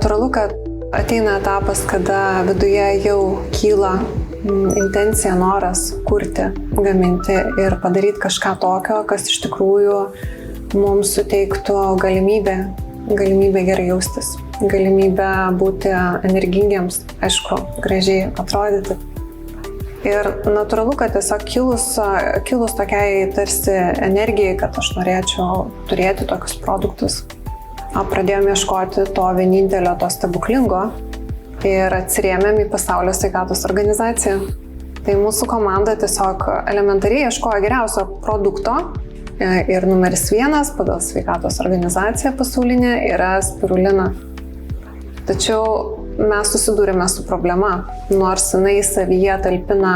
Natūralu, kad ateina etapas, kada viduje jau kyla intencija, noras kurti, gaminti ir padaryti kažką tokio, kas iš tikrųjų mums suteiktų galimybę gerai jaustis, galimybę būti energingiems, aišku, gražiai atrodyti. Ir natūralu, kad tiesiog kilus tokiai tarsi energijai, kad aš norėčiau turėti tokius produktus, pradėjome ieškoti to vienintelio, to stebuklingo ir atsirėmėm į Pasaulio sveikatos organizaciją. Tai mūsų komanda tiesiog elementariai ieškojo geriausio produkto ir numeris 1 pagal sveikatos organizaciją pasaulinė yra spirulina. Tačiau mes susidūrėme su problema, nors jinai savyje talpina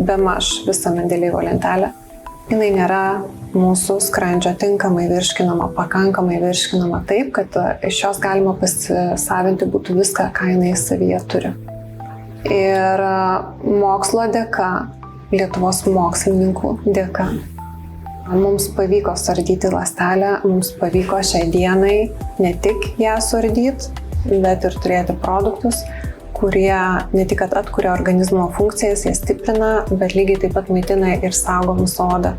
bemaž visą Mendelejevo lentelę. Jinai nėra mūsų skrandžio tinkamai virškinama, pakankamai virškinama taip, kad iš jos galima pasisavinti būtų viską, ką jinai savyje turi. Ir mokslo dėka, Lietuvos mokslininkų dėka, mums pavyko suardyti ląstelę, mums pavyko šiai dienai ne tik ją suardyti, bet ir turėti produktus, kurie ne tik atkuria organizmo funkcijas, jas stiprina, bet lygiai taip pat maitina ir saugo mūsų odą.